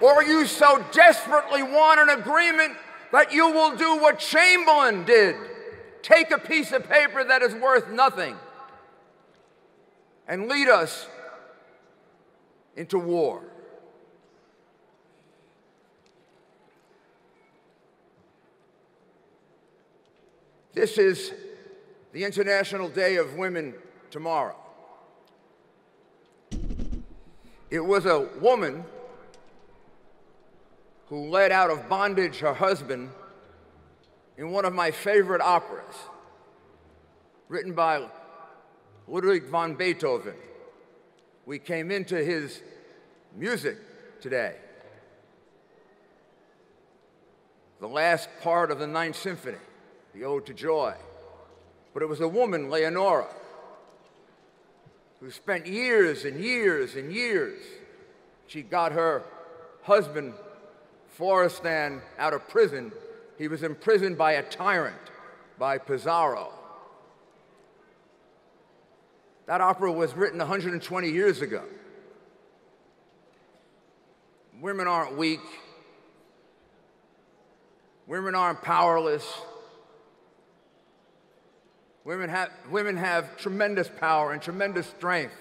Or you so desperately want an agreement that you will do what Chamberlain did, take a piece of paper that is worth nothing and lead us into war. This is the International Day of Women tomorrow. It was a woman who led out of bondage her husband in one of my favorite operas, written by Ludwig van Beethoven. We came into his music today. The last part of the Ninth Symphony, the Ode to Joy. But it was a woman, Leonora, who spent years and years and years. She got her husband, Florestan, out of prison. He was imprisoned by a tyrant, by Pizarro. That opera was written 120 years ago. Women aren't weak. Women aren't powerless. Women have tremendous power and tremendous strength.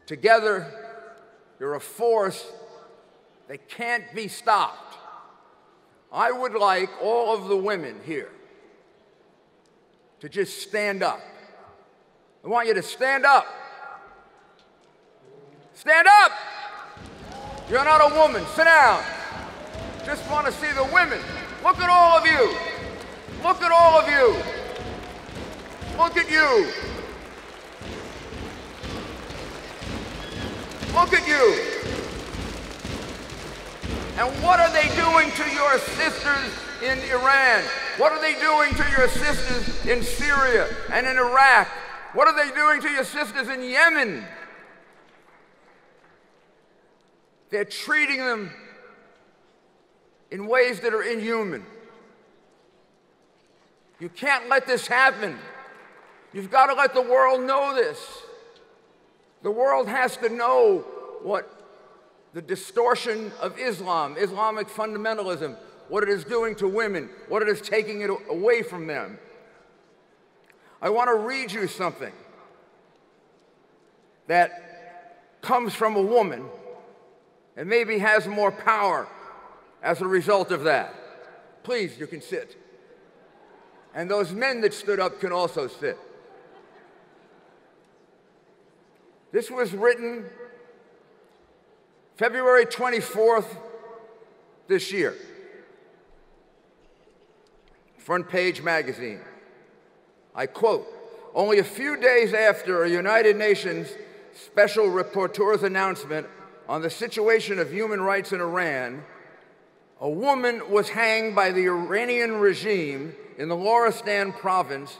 Together, you're a force that can't be stopped. I would like all of the women here to just stand up. I want you to stand up. Stand up! You're not a woman. Sit down. Just want to see the women. Look at all of you. Look at all of you. Look at you. Look at you. And what are they doing to your sisters in Iran? What are they doing to your sisters in Syria and in Iraq? What are they doing to your sisters in Yemen? They're treating them in ways that are inhuman. You can't let this happen. You've got to let the world know this. The world has to know what the distortion of Islam, Islamic fundamentalism, what it is doing to women, what it is taking it away from them. I want to read you something that comes from a woman and maybe has more power as a result of that. Please, you can sit. And those men that stood up can also sit. This was written February 24th this year. Front Page magazine. I quote, "Only a few days after a United Nations Special Rapporteur's announcement on the situation of human rights in Iran, a woman was hanged by the Iranian regime in the Loristan province,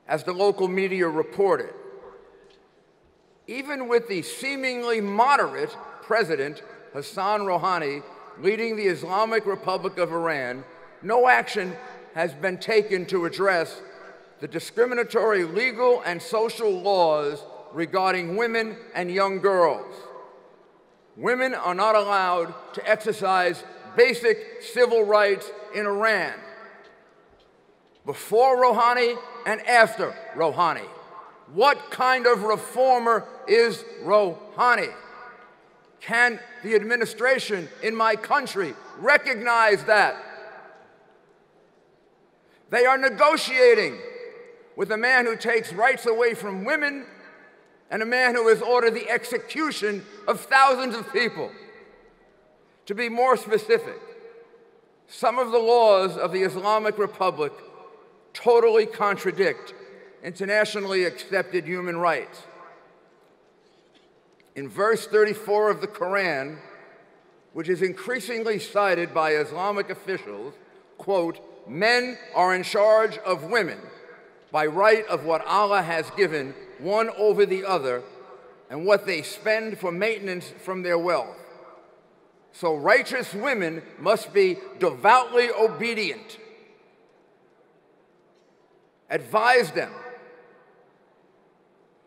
as the local media reported. Even with the seemingly moderate President Hassan Rouhani leading the Islamic Republic of Iran, no action has been taken to address the discriminatory legal and social laws regarding women and young girls. Women are not allowed to exercise basic civil rights in Iran. Before Rouhani and after Rouhani. What kind of reformer is Rouhani? Can the administration in my country recognize that? They are negotiating with a man who takes rights away from women and a man who has ordered the execution of thousands of people. To be more specific, some of the laws of the Islamic Republic totally contradict internationally accepted human rights. In verse 34 of the Quran, which is increasingly cited by Islamic officials, quote, "Men are in charge of women by right of what Allah has given one over the other and what they spend for maintenance from their wealth. So righteous women must be devoutly obedient. Advise them.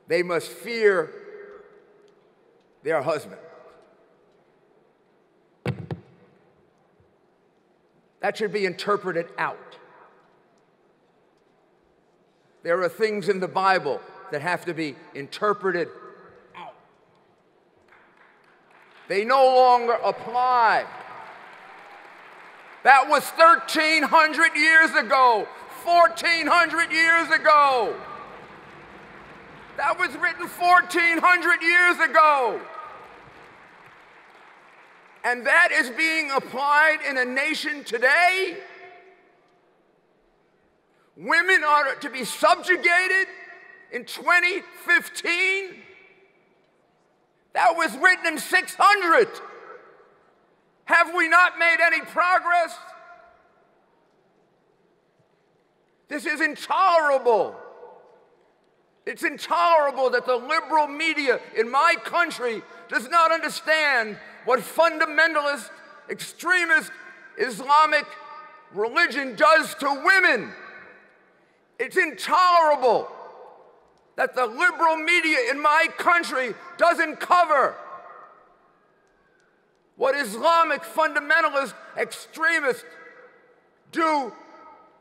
They must fear their husband. That should be interpreted out. There are things in the Bible that have to be interpreted out. They no longer apply. That was 1,300 years ago, 1,400 years ago. That was written 1,400 years ago. And that is being applied in a nation today. Women are to be subjugated in 2015. That was written in 600. Have we not made any progress? This is intolerable. It's intolerable that the liberal media in my country does not understand what fundamentalist, extremist, Islamic religion does to women. It's intolerable that the liberal media in my country doesn't cover what Islamic fundamentalist extremists do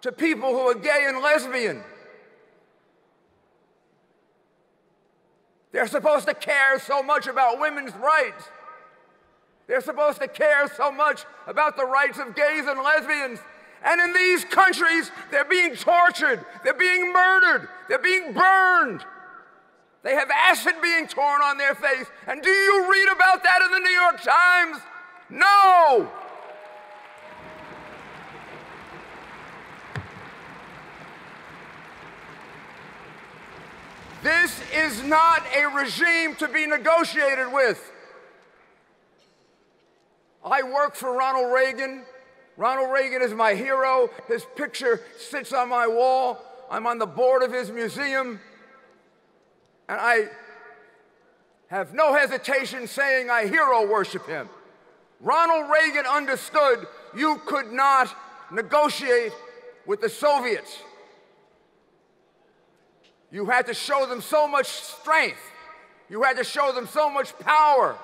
to people who are gay and lesbian. They're supposed to care so much about women's rights. They're supposed to care so much about the rights of gays and lesbians. And in these countries, they're being tortured, they're being murdered, they're being burned. They have acid being torn on their face. And do you read about that in the New York Times? No! This is not a regime to be negotiated with. I work for Ronald Reagan. Ronald Reagan is my hero. His picture sits on my wall. I'm on the board of his museum. And I have no hesitation saying I hero worship him. Ronald Reagan understood you could not negotiate with the Soviets. You had to show them so much strength. You had to show them so much power.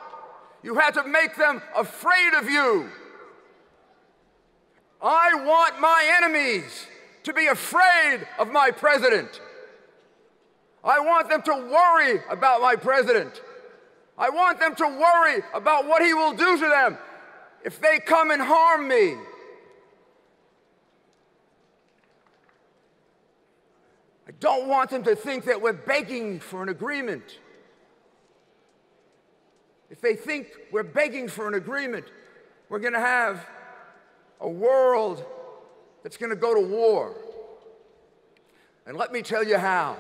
You had to make them afraid of you. I want my enemies to be afraid of my president. I want them to worry about my president. I want them to worry about what he will do to them if they come and harm me. I don't want them to think that we're begging for an agreement. If they think we're begging for an agreement, we're going to have a world that's going to go to war. And let me tell you how.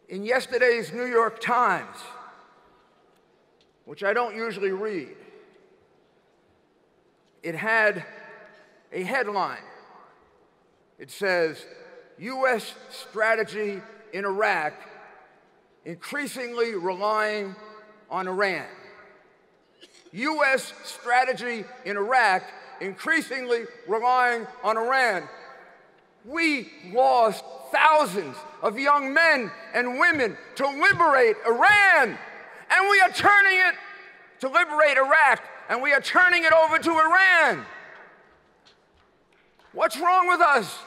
In yesterday's New York Times, which I don't usually read, it had a headline. It says, U.S. strategy in Iraq increasingly relying on Iran. U.S. strategy in Iraq increasingly relying on Iran. We lost thousands of young men and women to liberate Iran, and we are turning it to liberate Iraq, and we are turning it over to Iran. What's wrong with us?